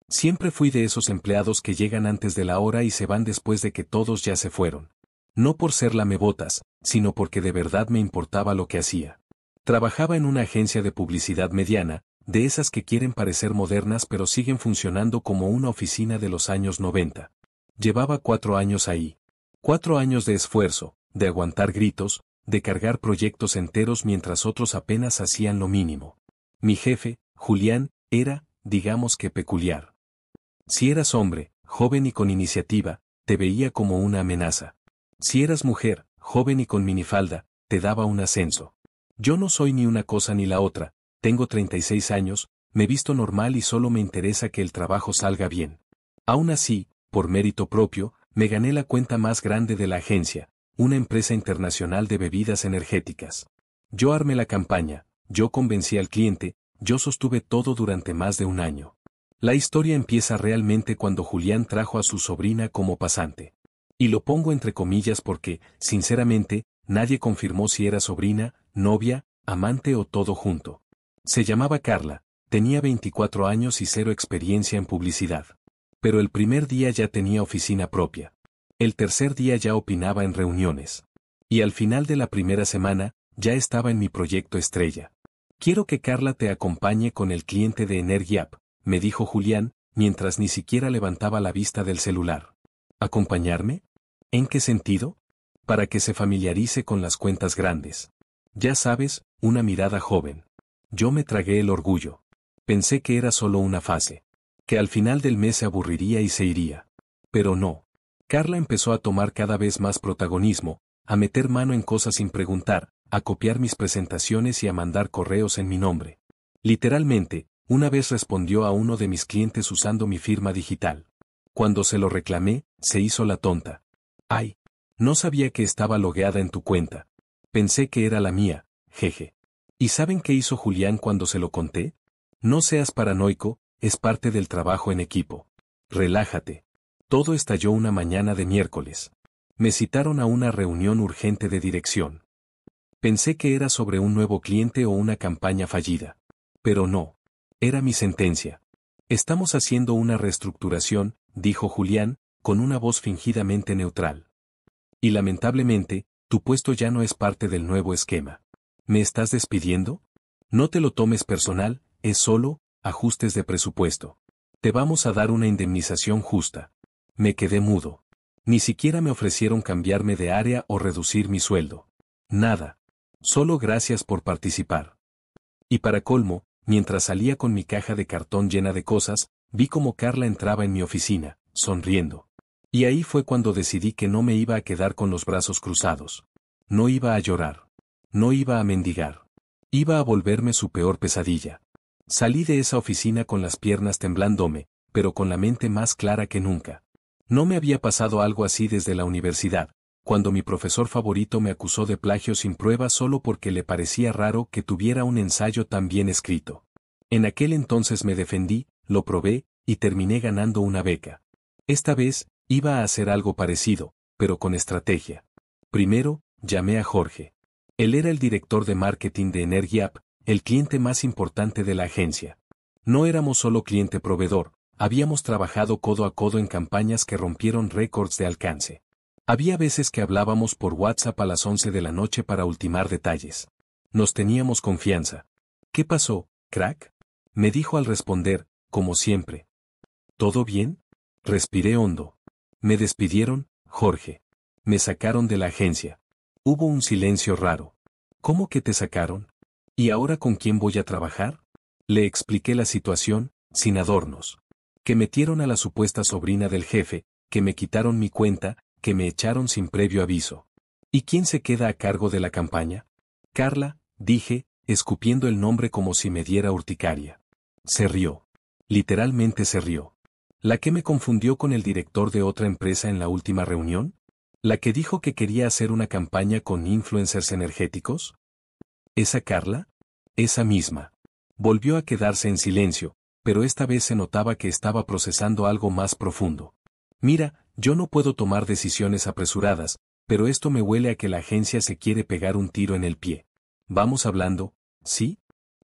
Siempre fui de esos empleados que llegan antes de la hora y se van después de que todos ya se fueron. No por ser lamebotas, sino porque de verdad me importaba lo que hacía. Trabajaba en una agencia de publicidad mediana, de esas que quieren parecer modernas pero siguen funcionando como una oficina de los años 90. Llevaba 4 años ahí. 4 años de esfuerzo, de aguantar gritos, de cargar proyectos enteros mientras otros apenas hacían lo mínimo. Mi jefe, Julián, era, digamos que peculiar. Si eras hombre, joven y con iniciativa, te veía como una amenaza. Si eras mujer, joven y con minifalda, te daba un ascenso. Yo no soy ni una cosa ni la otra, tengo 36 años, me visto normal y solo me interesa que el trabajo salga bien. Aún así, por mérito propio, me gané la cuenta más grande de la agencia, una empresa internacional de bebidas energéticas. Yo armé la campaña, yo convencí al cliente, yo sostuve todo durante más de un año. La historia empieza realmente cuando Julián trajo a su sobrina como pasante. Y lo pongo entre comillas porque, sinceramente, nadie confirmó si era sobrina, novia, amante o todo junto. Se llamaba Carla, tenía 24 años y 0 experiencia en publicidad. Pero el primer día ya tenía oficina propia. El tercer día ya opinaba en reuniones. Y al final de la primera semana, ya estaba en mi proyecto estrella. Quiero que Carla te acompañe con el cliente de EnergyApp, me dijo Julián, mientras ni siquiera levantaba la vista del celular. ¿Acompañarme? ¿En qué sentido? Para que se familiarice con las cuentas grandes. Ya sabes, una mirada joven. Yo me tragué el orgullo. Pensé que era solo una fase. Que al final del mes se aburriría y se iría. Pero no. Carla empezó a tomar cada vez más protagonismo, a meter mano en cosas sin preguntar, a copiar mis presentaciones y a mandar correos en mi nombre. Literalmente, una vez respondió a uno de mis clientes usando mi firma digital. Cuando se lo reclamé, se hizo la tonta. Ay, no sabía que estaba logueada en tu cuenta. Pensé que era la mía, jeje. ¿Y saben qué hizo Julián cuando se lo conté? No seas paranoico, es parte del trabajo en equipo. Relájate. Todo estalló una mañana de miércoles. Me citaron a una reunión urgente de dirección. Pensé que era sobre un nuevo cliente o una campaña fallida. Pero no. Era mi sentencia. Estamos haciendo una reestructuración, dijo Julián, con una voz fingidamente neutral. Y lamentablemente, tu puesto ya no es parte del nuevo esquema. ¿Me estás despidiendo? No te lo tomes personal, es solo ajustes de presupuesto. Te vamos a dar una indemnización justa. Me quedé mudo. Ni siquiera me ofrecieron cambiarme de área o reducir mi sueldo. Nada. Solo gracias por participar. Y para colmo, mientras salía con mi caja de cartón llena de cosas, vi como Carla entraba en mi oficina, sonriendo. Y ahí fue cuando decidí que no me iba a quedar con los brazos cruzados. No iba a llorar. No iba a mendigar. Iba a volverme su peor pesadilla. Salí de esa oficina con las piernas temblándome, pero con la mente más clara que nunca. No me había pasado algo así desde la universidad, cuando mi profesor favorito me acusó de plagio sin prueba solo porque le parecía raro que tuviera un ensayo tan bien escrito. En aquel entonces me defendí, lo probé, y terminé ganando una beca. Esta vez, iba a hacer algo parecido, pero con estrategia. Primero, llamé a Jorge. Él era el director de marketing de EnergyApp, el cliente más importante de la agencia. No éramos solo cliente-proveedor, habíamos trabajado codo a codo en campañas que rompieron récords de alcance. Había veces que hablábamos por WhatsApp a las 11 de la noche para ultimar detalles. Nos teníamos confianza. ¿Qué pasó, crack? Me dijo al responder, como siempre. ¿Todo bien? Respiré hondo. Me despidieron, Jorge. Me sacaron de la agencia. Hubo un silencio raro. ¿Cómo que te sacaron? ¿Y ahora con quién voy a trabajar? Le expliqué la situación, sin adornos. Que metieron a la supuesta sobrina del jefe, que me quitaron mi cuenta, que me echaron sin previo aviso. ¿Y quién se queda a cargo de la campaña? Carla, dije, escupiendo el nombre como si me diera urticaria. Se rió. Literalmente se rió. ¿La que me confundió con el director de otra empresa en la última reunión? ¿La que dijo que quería hacer una campaña con influencers energéticos? ¿Esa Carla? Esa misma. Volvió a quedarse en silencio, pero esta vez se notaba que estaba procesando algo más profundo. Mira, yo no puedo tomar decisiones apresuradas, pero esto me huele a que la agencia se quiere pegar un tiro en el pie. ¿Vamos hablando? ¿Sí?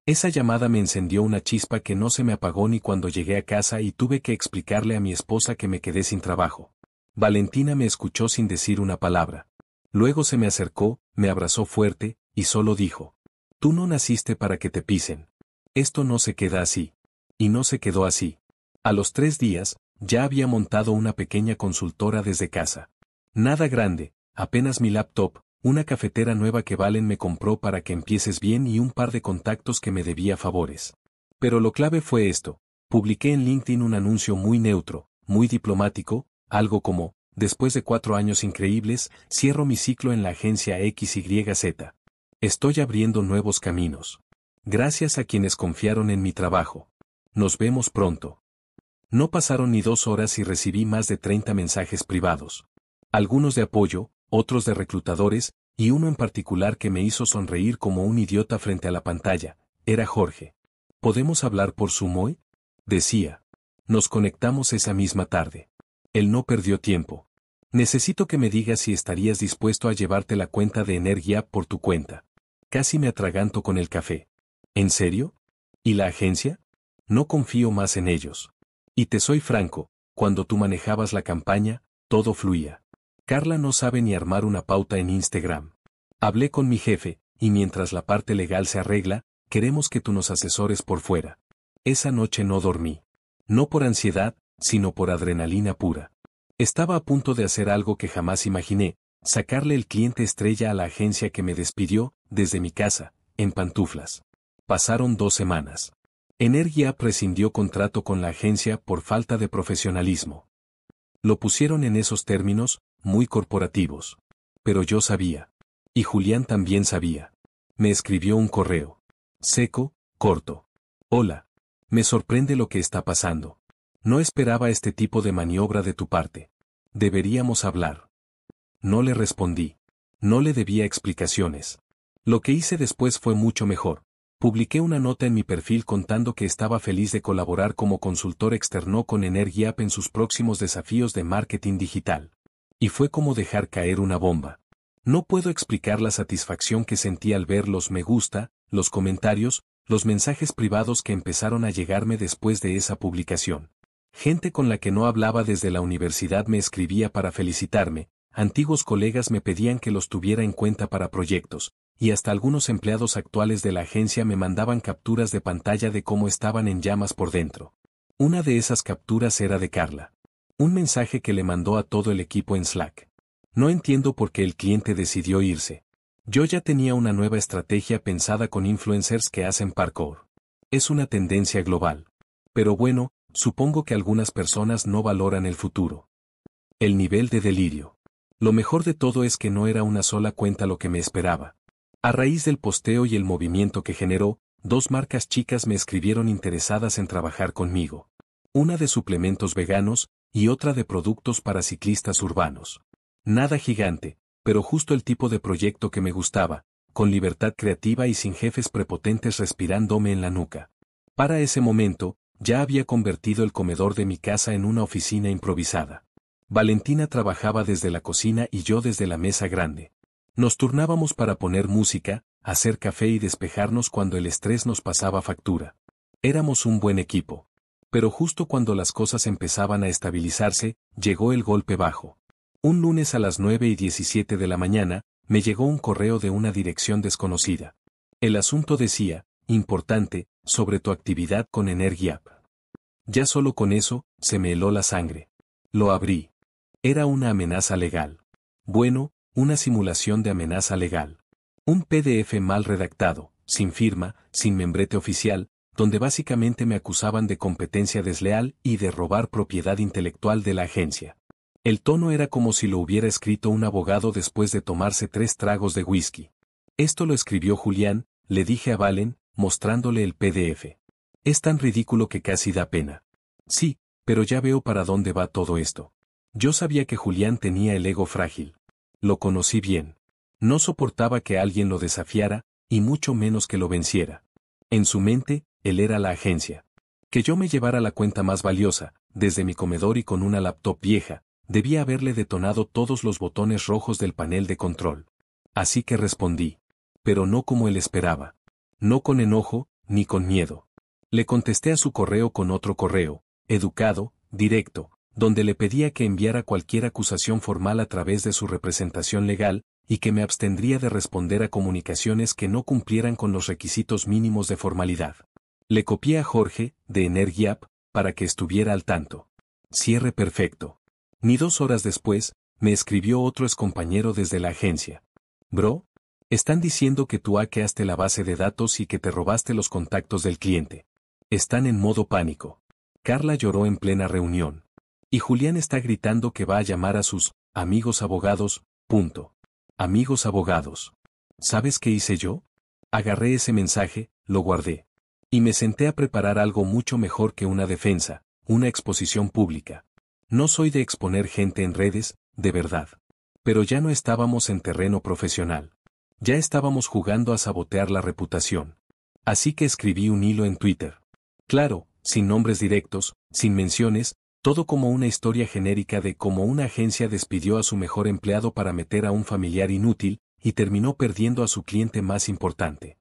Esa llamada me encendió una chispa que no se me apagó ni cuando llegué a casa y tuve que explicarle a mi esposa que me quedé sin trabajo. Valentina me escuchó sin decir una palabra. Luego se me acercó, me abrazó fuerte, y solo dijo: «Tú no naciste para que te pisen. Esto no se queda así». Y no se quedó así. A los 3 días, ya había montado una pequeña consultora desde casa. Nada grande, apenas mi laptop, una cafetera nueva que Valen me compró para que empieces bien y un par de contactos que me debía favores. Pero lo clave fue esto: publiqué en LinkedIn un anuncio muy neutro, muy diplomático, algo como: «Después de 4 años increíbles, cierro mi ciclo en la agencia XYZ. Estoy abriendo nuevos caminos. Gracias a quienes confiaron en mi trabajo. Nos vemos pronto». No pasaron ni 2 horas y recibí más de 30 mensajes privados. Algunos de apoyo, otros de reclutadores, y uno en particular que me hizo sonreír como un idiota frente a la pantalla. Era Jorge. «¿Podemos hablar por Zoom hoy?», decía. Nos conectamos esa misma tarde. Él no perdió tiempo. «Necesito que me digas si estarías dispuesto a llevarte la cuenta de Energía por tu cuenta». Casi me atraganto con el café. ¿En serio? ¿Y la agencia? No confío más en ellos. Y te soy franco, cuando tú manejabas la campaña, todo fluía. Carla no sabe ni armar una pauta en Instagram. Hablé con mi jefe, y mientras la parte legal se arregla, queremos que tú nos asesores por fuera. Esa noche no dormí. No por ansiedad, sino por adrenalina pura. Estaba a punto de hacer algo que jamás imaginé: sacarle el cliente estrella a la agencia que me despidió, desde mi casa, en pantuflas. Pasaron 2 semanas. Energía prescindió contrato con la agencia por falta de profesionalismo. Lo pusieron en esos términos, muy corporativos. Pero yo sabía. Y Julián también sabía. Me escribió un correo. Seco, corto. «Hola. Me sorprende lo que está pasando. No esperaba este tipo de maniobra de tu parte. Deberíamos hablar». No le respondí. No le debía explicaciones. Lo que hice después fue mucho mejor. Publiqué una nota en mi perfil contando que estaba feliz de colaborar como consultor externo con Energy en sus próximos desafíos de marketing digital. Y fue como dejar caer una bomba. No puedo explicar la satisfacción que sentí al ver los me gusta, los comentarios, los mensajes privados que empezaron a llegarme después de esa publicación. Gente con la que no hablaba desde la universidad me escribía para felicitarme, antiguos colegas me pedían que los tuviera en cuenta para proyectos, y hasta algunos empleados actuales de la agencia me mandaban capturas de pantalla de cómo estaban en llamas por dentro. Una de esas capturas era de Carla. Un mensaje que le mandó a todo el equipo en Slack. «Noentiendo por qué el cliente decidió irse. Yo ya tenía una nueva estrategia pensada con influencers que hacen parkour. Es una tendencia global. Pero bueno, supongo que algunas personas no valoran el futuro». El nivel de delirio. Lo mejor de todo es que no era una sola cuenta lo que me esperaba. A raíz del posteo y el movimiento que generó, 2 marcas chicas me escribieron interesadas en trabajar conmigo. Una de suplementos veganos, y otra de productos para ciclistas urbanos. Nada gigante, pero justo el tipo de proyecto que me gustaba, con libertad creativa y sin jefes prepotentes respirándome en la nuca. Para ese momento, ya había convertido el comedor de mi casa en una oficina improvisada. Valentina trabajaba desde la cocina y yo desde la mesa grande. Nos turnábamos para poner música, hacer café y despejarnos cuando el estrés nos pasaba factura. Éramos un buen equipo. Pero justo cuando las cosas empezaban a estabilizarse, llegó el golpe bajo. Un lunes a las 9:17 de la mañana, me llegó un correo de una dirección desconocida. El asunto decía: «Importante, sobre tu actividad con Energy. Ya solo con eso, se me heló la sangre. Lo abrí. Era una amenaza legal. Bueno, una simulación de amenaza legal. Un PDF mal redactado, sin firma, sin membrete oficial, donde básicamente me acusaban de competencia desleal y de robar propiedad intelectual de la agencia. El tono era como si lo hubiera escrito un abogado después de tomarse 3 tragos de whisky. «Esto lo escribió Julián», le dije a Valen, mostrándole el PDF. «Es tan ridículo que casi da pena». «Sí, pero ya veo para dónde va todo esto». Yo sabía que Julián tenía el ego frágil. Lo conocí bien. No soportaba que alguien lo desafiara, y mucho menos que lo venciera. En su mente, él era la agencia. Que yo me llevara la cuenta más valiosa, desde mi comedor y con una laptop vieja, debía haberle detonado todos los botones rojos del panel de control. Así que respondí. Pero no como él esperaba. No con enojo, ni con miedo. Le contesté a su correo con otro correo, educado, directo, donde le pedía que enviara cualquier acusación formal a través de su representación legal, y que me abstendría de responder a comunicaciones que no cumplieran con los requisitos mínimos de formalidad. Le copié a Jorge, de Energiapp, para que estuviera al tanto. Cierre perfecto. Ni 2 horas después, me escribió otro excompañero desde la agencia. Bro, están diciendo que tú hackeaste la base de datos y que te robaste los contactos del cliente. Están en modo pánico. Carla lloró en plena reunión. Y Julián está gritando que va a llamar a sus amigos abogados, punto. Amigos abogados. ¿Sabes qué hice yo? Agarré ese mensaje, lo guardé. Y me senté a preparar algo mucho mejor que una defensa, una exposición pública. No soy de exponer gente en redes, de verdad. Pero ya no estábamos en terreno profesional. Ya estábamos jugando a sabotear la reputación. Así que escribí un hilo en Twitter. Claro, sin nombres directos, sin menciones, todo como una historia genérica de cómo una agencia despidió a su mejor empleado para meter a un familiar inútil, y terminó perdiendo a su cliente más importante.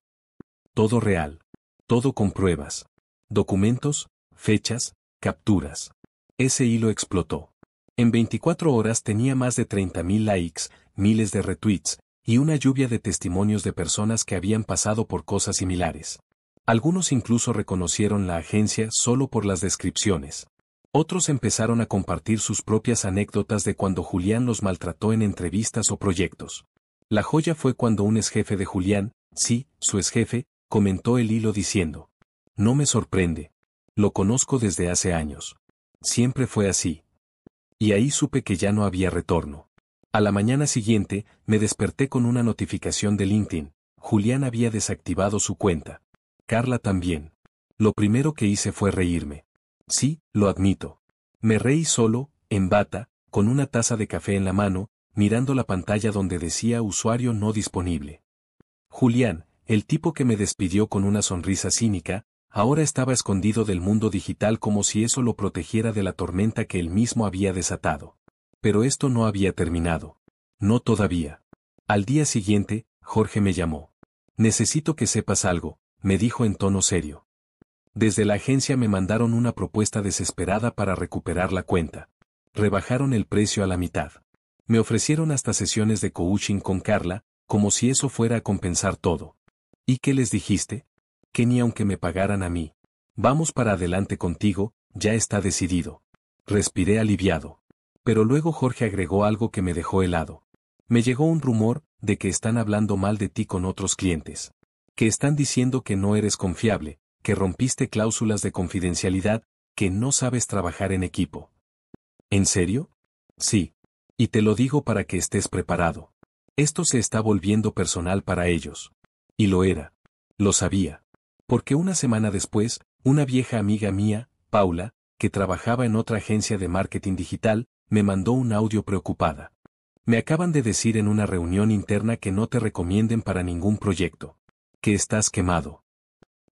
Todo real. Todo con pruebas. Documentos, fechas, capturas. Ese hilo explotó. En 24 horas tenía más de 30.000 likes, miles de retweets, y una lluvia de testimonios de personas que habían pasado por cosas similares. Algunos incluso reconocieron la agencia solo por las descripciones. Otros empezaron a compartir sus propias anécdotas de cuando Julián los maltrató en entrevistas o proyectos. La joya fue cuando un exjefe de Julián, sí, su exjefe, comentó el hilo diciendo: no me sorprende. Lo conozco desde hace años. Siempre fue así. Y ahí supe que ya no había retorno. A la mañana siguiente, me desperté con una notificación de LinkedIn. Julián había desactivado su cuenta. Carla también. Lo primero que hice fue reírme. Sí, lo admito. Me reí solo, en bata, con una taza de café en la mano, mirando la pantalla donde decía usuario no disponible. Julián, el tipo que me despidió con una sonrisa cínica, ahora estaba escondido del mundo digital como si eso lo protegiera de la tormenta que él mismo había desatado. Pero esto no había terminado. No todavía. Al día siguiente, Jorge me llamó. Necesito que sepas algo, me dijo en tono serio. Desde la agencia me mandaron una propuesta desesperada para recuperar la cuenta. Rebajaron el precio a la mitad. Me ofrecieron hasta sesiones de coaching con Carla, como si eso fuera a compensar todo. ¿Y qué les dijiste? Que ni aunque me pagaran a mí. Vamos para adelante contigo, ya está decidido. Respiré aliviado. Pero luego Jorge agregó algo que me dejó helado. Me llegó un rumor de que están hablando mal de ti con otros clientes. Que están diciendo que no eres confiable, que rompiste cláusulas de confidencialidad, que no sabes trabajar en equipo. ¿En serio? Sí. Y te lo digo para que estés preparado. Esto se está volviendo personal para ellos. Y lo era. Lo sabía. Porque una semana después, una vieja amiga mía, Paula, que trabajaba en otra agencia de marketing digital, me mandó un audio preocupada. Me acaban de decir en una reunión interna que no te recomienden para ningún proyecto. Que estás quemado.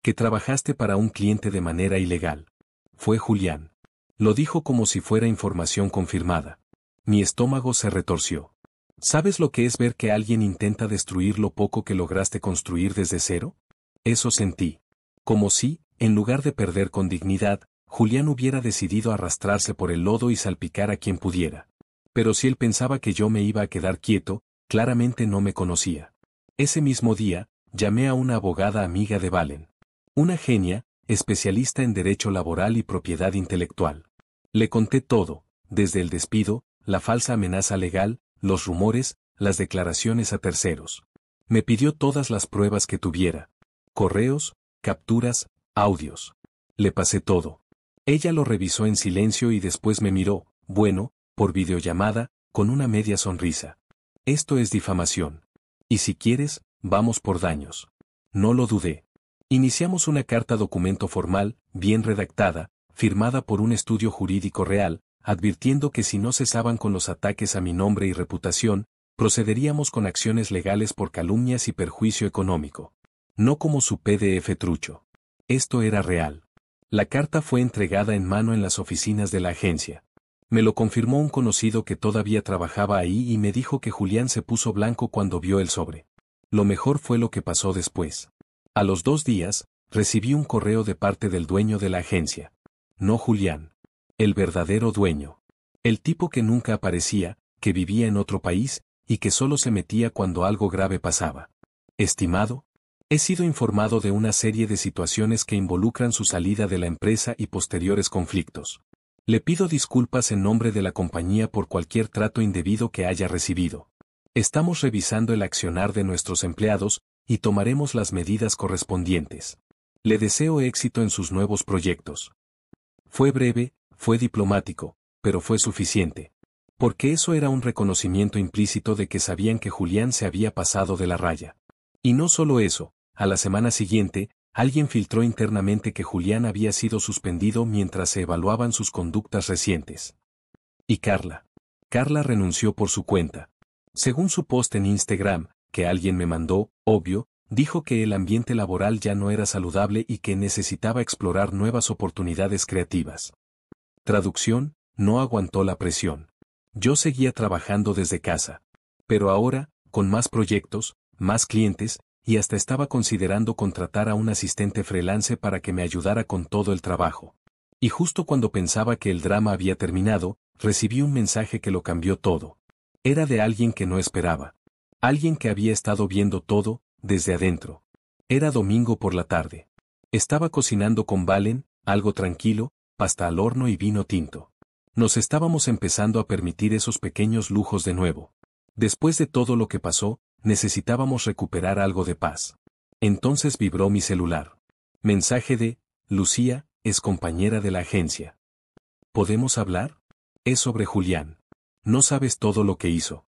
Que trabajaste para un cliente de manera ilegal. Fue Julián. Lo dijo como si fuera información confirmada. Mi estómago se retorció. ¿Sabes lo que es ver que alguien intenta destruir lo poco que lograste construir desde cero? Eso sentí. Como si, en lugar de perder con dignidad, Julián hubiera decidido arrastrarse por el lodo y salpicar a quien pudiera. Pero si él pensaba que yo me iba a quedar quieto, claramente no me conocía. Ese mismo día, llamé a una abogada amiga de Valen. Una genia, especialista en derecho laboral y propiedad intelectual. Le conté todo, desde el despido, la falsa amenaza legal, los rumores, las declaraciones a terceros. Me pidió todas las pruebas que tuviera. Correos, capturas, audios. Le pasé todo. Ella lo revisó en silencio y después me miró, bueno, por videollamada, con una media sonrisa. Esto es difamación. Y si quieres, vamos por daños. No lo dudé. Iniciamos una carta documento formal, bien redactada, firmada por un estudio jurídico real, advirtiendo que si no cesaban con los ataques a mi nombre y reputación, procederíamos con acciones legales por calumnias y perjuicio económico. No como su PDF trucho. Esto era real. La carta fue entregada en mano en las oficinas de la agencia. Me lo confirmó un conocido que todavía trabajaba ahí y me dijo que Julián se puso blanco cuando vio el sobre. Lo mejor fue lo que pasó después. A los 2 días, recibí un correo de parte del dueño de la agencia. No Julián. El verdadero dueño. El tipo que nunca aparecía, que vivía en otro país, y que solo se metía cuando algo grave pasaba. Estimado, he sido informado de una serie de situaciones que involucran su salida de la empresa y posteriores conflictos. Le pido disculpas en nombre de la compañía por cualquier trato indebido que haya recibido. Estamos revisando el accionar de nuestros empleados y tomaremos las medidas correspondientes. Le deseo éxito en sus nuevos proyectos. Fue breve, fue diplomático, pero fue suficiente. Porque eso era un reconocimiento implícito de que sabían que Julián se había pasado de la raya. Y no solo eso, a la semana siguiente, alguien filtró internamente que Julián había sido suspendido mientras se evaluaban sus conductas recientes. Y Carla. Carla renunció por su cuenta. Según su post en Instagram, que alguien me mandó, obvio, dijo que el ambiente laboral ya no era saludable y que necesitaba explorar nuevas oportunidades creativas. Traducción, no aguantó la presión. Yo seguía trabajando desde casa. Pero ahora, con más proyectos, más clientes, y hasta estaba considerando contratar a un asistente freelance para que me ayudara con todo el trabajo. Y justo cuando pensaba que el drama había terminado, recibí un mensaje que lo cambió todo. Era de alguien que no esperaba. Alguien que había estado viendo todo, desde adentro. Era domingo por la tarde. Estaba cocinando con Valen, algo tranquilo, pasta al horno y vino tinto. Nos estábamos empezando a permitir esos pequeños lujos de nuevo. Después de todo lo que pasó, necesitábamos recuperar algo de paz. Entonces vibró mi celular. Mensaje de, Lucía, es compañera de la agencia. ¿Podemos hablar? Es sobre Julián. No sabes todo lo que hizo.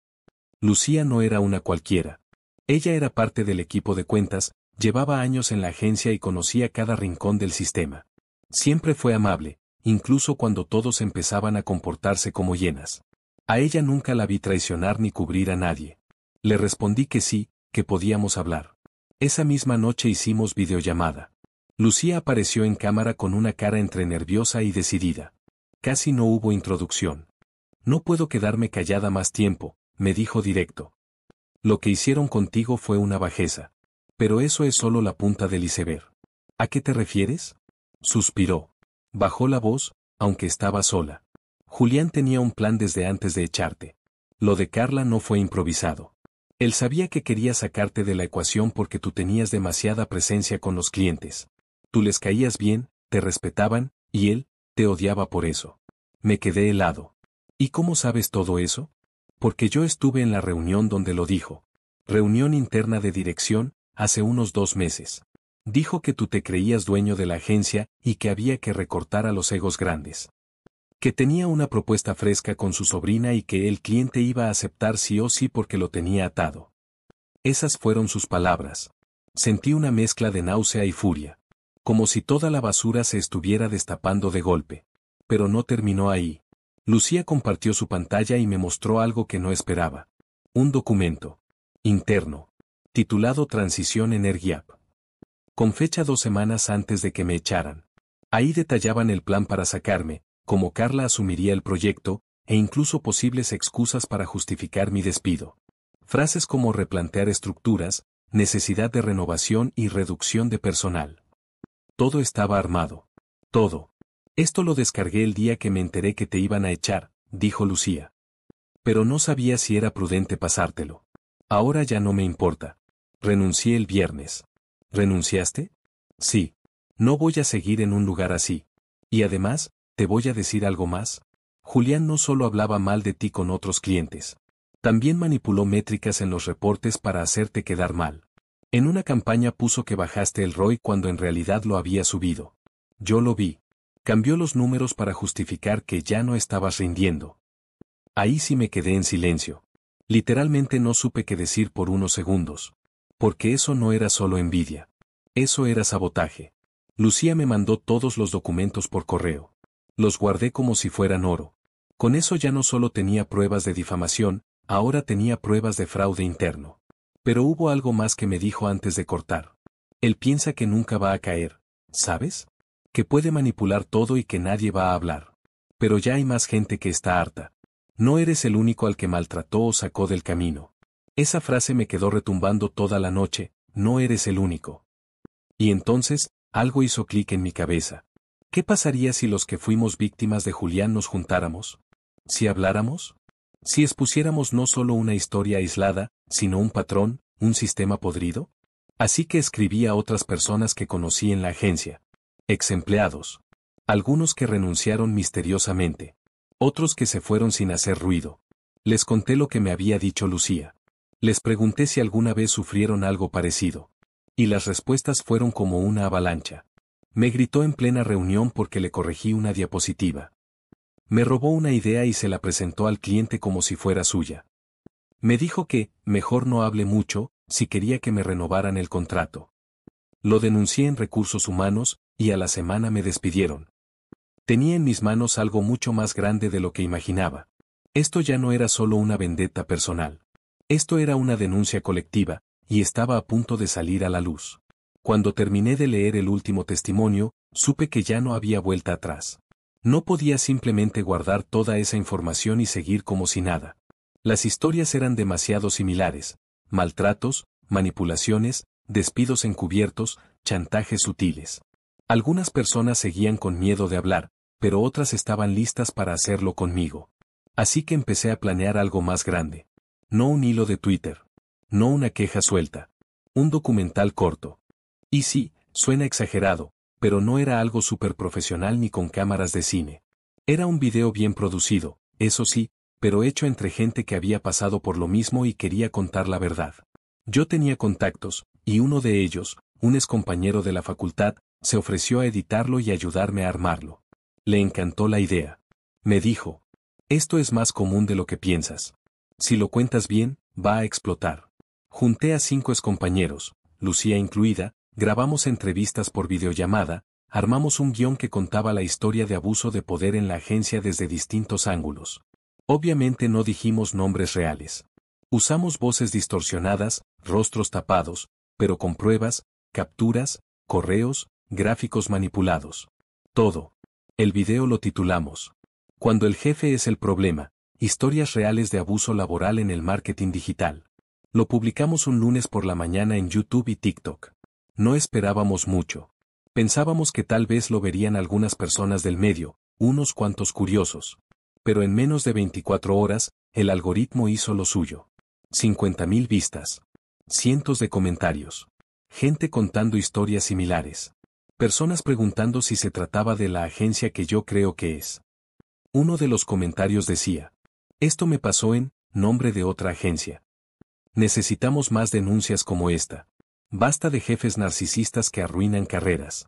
Lucía no era una cualquiera. Ella era parte del equipo de cuentas, llevaba años en la agencia y conocía cada rincón del sistema. Siempre fue amable, incluso cuando todos empezaban a comportarse como hienas. A ella nunca la vi traicionar ni cubrir a nadie. Le respondí que sí, que podíamos hablar. Esa misma noche hicimos videollamada. Lucía apareció en cámara con una cara entre nerviosa y decidida. Casi no hubo introducción. No puedo quedarme callada más tiempo, me dijo directo. Lo que hicieron contigo fue una bajeza. Pero eso es solo la punta del iceberg. ¿A qué te refieres? Suspiró. Bajó la voz, aunque estaba sola. Julián tenía un plan desde antes de echarte. Lo de Carla no fue improvisado. Él sabía que quería sacarte de la ecuación porque tú tenías demasiada presencia con los clientes. Tú les caías bien, te respetaban, y él, te odiaba por eso. Me quedé helado. ¿Y cómo sabes todo eso? Porque yo estuve en la reunión donde lo dijo. Reunión interna de dirección, hace unos 2 meses. Dijo que tú te creías dueño de la agencia y que había que recortar a los egos grandes. Que tenía una propuesta fresca con su sobrina y que el cliente iba a aceptar sí o sí porque lo tenía atado. Esas fueron sus palabras. Sentí una mezcla de náusea y furia. Como si toda la basura se estuviera destapando de golpe. Pero no terminó ahí. Lucía compartió su pantalla y me mostró algo que no esperaba. Un documento interno, titulado Transición Energía. Con fecha 2 semanas antes de que me echaran. Ahí detallaban el plan para sacarme, cómo Carla asumiría el proyecto, e incluso posibles excusas para justificar mi despido. Frases como replantear estructuras, necesidad de renovación y reducción de personal. Todo estaba armado. Todo. Esto lo descargué el día que me enteré que te iban a echar, dijo Lucía. Pero no sabía si era prudente pasártelo. Ahora ya no me importa. Renuncié el viernes. ¿Renunciaste? Sí. No voy a seguir en un lugar así. Y además, ¿te voy a decir algo más? Julián no solo hablaba mal de ti con otros clientes. También manipuló métricas en los reportes para hacerte quedar mal. En una campaña puso que bajaste el ROI cuando en realidad lo había subido. Yo lo vi. Cambió los números para justificar que ya no estabas rindiendo. Ahí sí me quedé en silencio. Literalmente no supe qué decir por unos segundos. Porque eso no era solo envidia. Eso era sabotaje. Lucía me mandó todos los documentos por correo. Los guardé como si fueran oro. Con eso ya no solo tenía pruebas de difamación, ahora tenía pruebas de fraude interno. Pero hubo algo más que me dijo antes de cortar. Él piensa que nunca va a caer, ¿sabes? Que puede manipular todo y que nadie va a hablar. Pero ya hay más gente que está harta. No eres el único al que maltrató o sacó del camino. Esa frase me quedó retumbando toda la noche, no eres el único. Y entonces, Algo hizo clic en mi cabeza. ¿Qué pasaría si los que fuimos víctimas de Julián nos juntáramos? ¿Si habláramos? ¿Si expusiéramos no solo una historia aislada, sino un patrón, un sistema podrido? Así que escribí a otras personas que conocí en la agencia. Ex empleados. Algunos que renunciaron misteriosamente. Otros que se fueron sin hacer ruido. Les conté lo que me había dicho Lucía. Les pregunté si alguna vez sufrieron algo parecido. Y las respuestas fueron como una avalancha. Me gritó en plena reunión porque le corregí una diapositiva. Me robó una idea y se la presentó al cliente como si fuera suya. Me dijo que, mejor no hable mucho, si quería que me renovaran el contrato. Lo denuncié en recursos humanos, y a la semana me despidieron. Tenía en mis manos algo mucho más grande de lo que imaginaba. Esto ya no era solo una vendetta personal. Esto era una denuncia colectiva, y estaba a punto de salir a la luz. Cuando terminé de leer el último testimonio, supe que ya no había vuelta atrás. No podía simplemente guardar toda esa información y seguir como si nada. Las historias eran demasiado similares: maltratos, manipulaciones, despidos encubiertos, chantajes sutiles. Algunas personas seguían con miedo de hablar, pero otras estaban listas para hacerlo conmigo. Así que empecé a planear algo más grande. No un hilo de Twitter. No una queja suelta. Un documental corto. Y sí, suena exagerado, pero no era algo súper profesional ni con cámaras de cine. Era un video bien producido, eso sí, pero hecho entre gente que había pasado por lo mismo y quería contar la verdad. Yo tenía contactos, y uno de ellos, un excompañero de la facultad, se ofreció a editarlo y ayudarme a armarlo. Le encantó la idea. Me dijo: esto es más común de lo que piensas. Si lo cuentas bien, va a explotar. Junté a 5 excompañeros, Lucía incluida, grabamos entrevistas por videollamada, armamos un guión que contaba la historia de abuso de poder en la agencia desde distintos ángulos. Obviamente no dijimos nombres reales. Usamos voces distorsionadas, rostros tapados, pero con pruebas, capturas, correos, gráficos manipulados. Todo. El video lo titulamos: Cuando el jefe es el problema, historias reales de abuso laboral en el marketing digital. Lo publicamos un lunes por la mañana en YouTube y TikTok. No esperábamos mucho. Pensábamos que tal vez lo verían algunas personas del medio, unos cuantos curiosos. Pero en menos de 24 horas, el algoritmo hizo lo suyo. 50.000 vistas. Cientos de comentarios. Gente contando historias similares. Personas preguntando si se trataba de la agencia que yo creo que es. Uno de los comentarios decía: esto me pasó en nombre de otra agencia. Necesitamos más denuncias como esta. Basta de jefes narcisistas que arruinan carreras.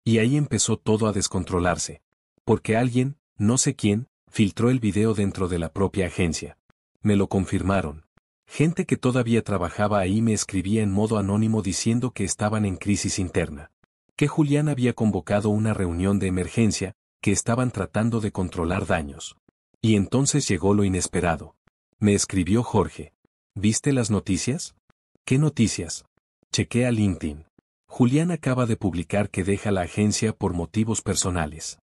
Y ahí empezó todo a descontrolarse. Porque alguien, no sé quién, filtró el video dentro de la propia agencia. Me lo confirmaron. Gente que todavía trabajaba ahí me escribía en modo anónimo diciendo que estaban en crisis interna. Que Julián había convocado una reunión de emergencia, que estaban tratando de controlar daños. Y entonces llegó lo inesperado. Me escribió Jorge: ¿viste las noticias? ¿Qué noticias? Chequé a LinkedIn. Julián acaba de publicar que deja la agencia por motivos personales.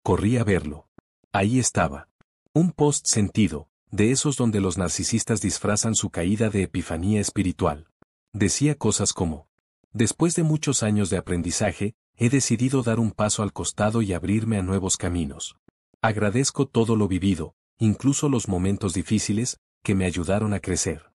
Corrí a verlo. Ahí estaba. Un post sentido, de esos donde los narcisistas disfrazan su caída de epifanía espiritual. Decía cosas como: después de muchos años de aprendizaje, he decidido dar un paso al costado y abrirme a nuevos caminos. Agradezco todo lo vivido, incluso los momentos difíciles, que me ayudaron a crecer.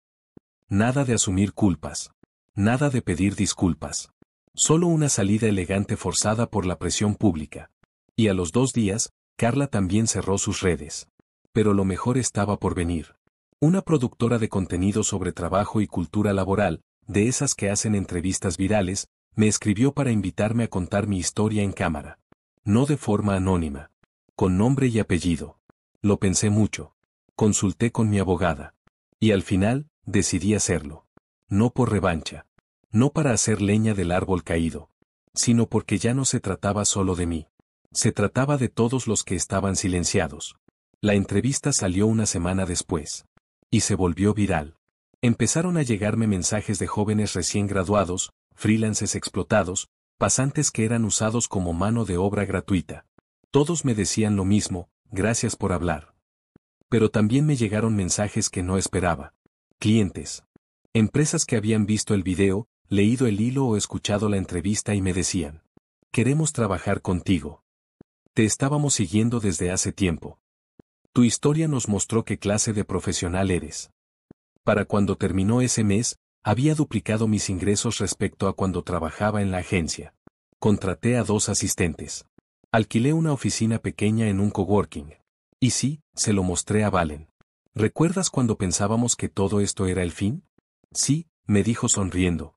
Nada de asumir culpas. Nada de pedir disculpas. Solo una salida elegante forzada por la presión pública. Y a los 2 días, Carla también cerró sus redes. Pero lo mejor estaba por venir. Una productora de contenido sobre trabajo y cultura laboral, de esas que hacen entrevistas virales, me escribió para invitarme a contar mi historia en cámara. No de forma anónima. Con nombre y apellido. Lo pensé mucho. Consulté con mi abogada. Y al final, decidí hacerlo. No por revancha. No para hacer leña del árbol caído. Sino porque ya no se trataba solo de mí. Se trataba de todos los que estaban silenciados. La entrevista salió una semana después. Y se volvió viral. Empezaron a llegarme mensajes de jóvenes recién graduados, freelances explotados, pasantes que eran usados como mano de obra gratuita. Todos me decían lo mismo: gracias por hablar. Pero también me llegaron mensajes que no esperaba. Clientes. Empresas que habían visto el video, leído el hilo o escuchado la entrevista y me decían: Queremos trabajar contigo. Te estábamos siguiendo desde hace tiempo. Tu historia nos mostró qué clase de profesional eres. Para cuando terminó ese mes, había duplicado mis ingresos respecto a cuando trabajaba en la agencia. Contraté a 2 asistentes. Alquilé una oficina pequeña en un coworking. Y sí, se lo mostré a Valen. ¿Recuerdas cuando pensábamos que todo esto era el fin? Sí, me dijo sonriendo.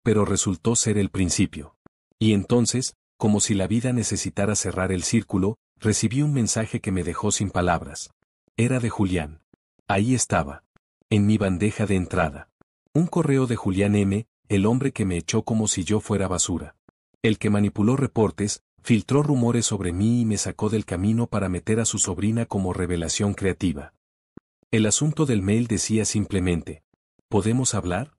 Pero resultó ser el principio. Y entonces, como si la vida necesitara cerrar el círculo, recibí un mensaje que me dejó sin palabras. Era de Julián. Ahí estaba. En mi bandeja de entrada. Un correo de Julián M., el hombre que me echó como si yo fuera basura. El que manipuló reportes, filtró rumores sobre mí y me sacó del camino para meter a su sobrina como revelación creativa. El asunto del mail decía simplemente: ¿podemos hablar?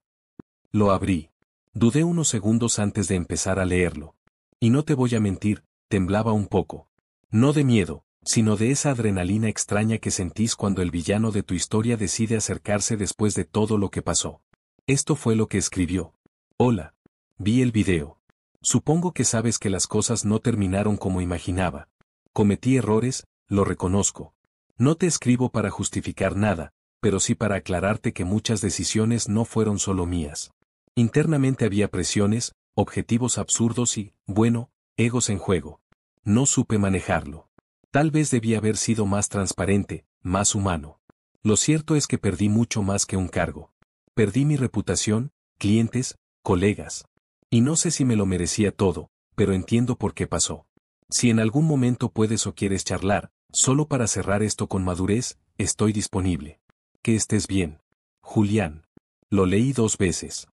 Lo abrí. Dudé unos segundos antes de empezar a leerlo. Y no te voy a mentir, temblaba un poco. No de miedo, sino de esa adrenalina extraña que sentís cuando el villano de tu historia decide acercarse después de todo lo que pasó. Esto fue lo que escribió. Hola. Vi el video. Supongo que sabes que las cosas no terminaron como imaginaba. Cometí errores, lo reconozco. No te escribo para justificar nada, pero sí para aclararte que muchas decisiones no fueron solo mías. Internamente había presiones, objetivos absurdos y, bueno, egos en juego. No supe manejarlo. Tal vez debía haber sido más transparente, más humano. Lo cierto es que perdí mucho más que un cargo. Perdí mi reputación, clientes, colegas. Y no sé si me lo merecía todo, pero entiendo por qué pasó. Si en algún momento puedes o quieres charlar, solo para cerrar esto con madurez, estoy disponible. Que estés bien. Julián. Lo leí 2 veces.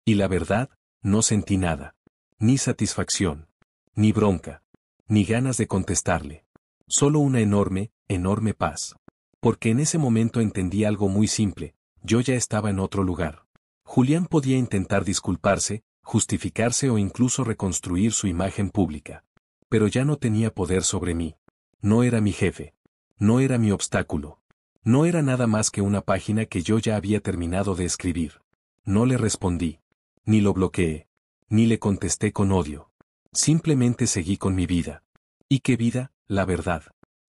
Y la verdad, no sentí nada. Ni satisfacción. Ni bronca. Ni ganas de contestarle. Solo una enorme, enorme paz. Porque en ese momento entendí algo muy simple: yo ya estaba en otro lugar. Julián podía intentar disculparse, justificarse o incluso reconstruir su imagen pública. Pero ya no tenía poder sobre mí. No era mi jefe. No era mi obstáculo. No era nada más que una página que yo ya había terminado de escribir. No le respondí. Ni lo bloqueé. Ni le contesté con odio. Simplemente seguí con mi vida. ¿Y qué vida, la verdad?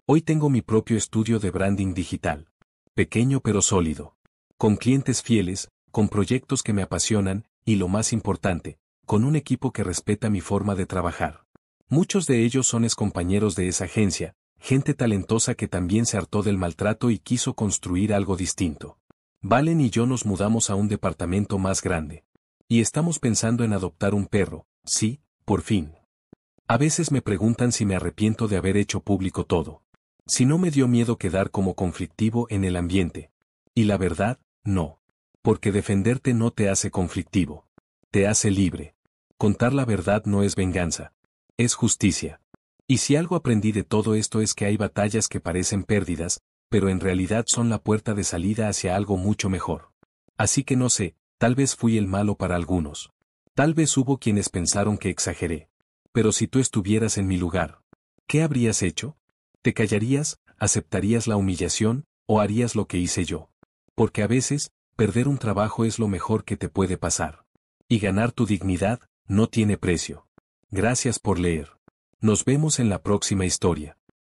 Hoy tengo mi propio estudio de branding digital. Pequeño pero sólido. Con clientes fieles, con proyectos que me apasionan, y lo más importante, con un equipo que respeta mi forma de trabajar. Muchos de ellos son excompañeros de esa agencia, gente talentosa que también se hartó del maltrato y quiso construir algo distinto. Valen y yo nos mudamos a un departamento más grande. Y estamos pensando en adoptar un perro, sí, por fin. A veces me preguntan si me arrepiento de haber hecho público todo. Si no me dio miedo quedar como conflictivo en el ambiente. Y la verdad, no. Porque defenderte no te hace conflictivo. Te hace libre. Contar la verdad no es venganza. Es justicia. Y si algo aprendí de todo esto es que hay batallas que parecen pérdidas, pero en realidad son la puerta de salida hacia algo mucho mejor. Así que no sé, tal vez fui el malo para algunos. Tal vez hubo quienes pensaron que exageré. Pero si tú estuvieras en mi lugar, ¿qué habrías hecho? ¿Te callarías, aceptarías la humillación, o harías lo que hice yo? Porque a veces, perder un trabajo es lo mejor que te puede pasar. Y ganar tu dignidad, no tiene precio. Gracias por leer. Nos vemos en la próxima historia.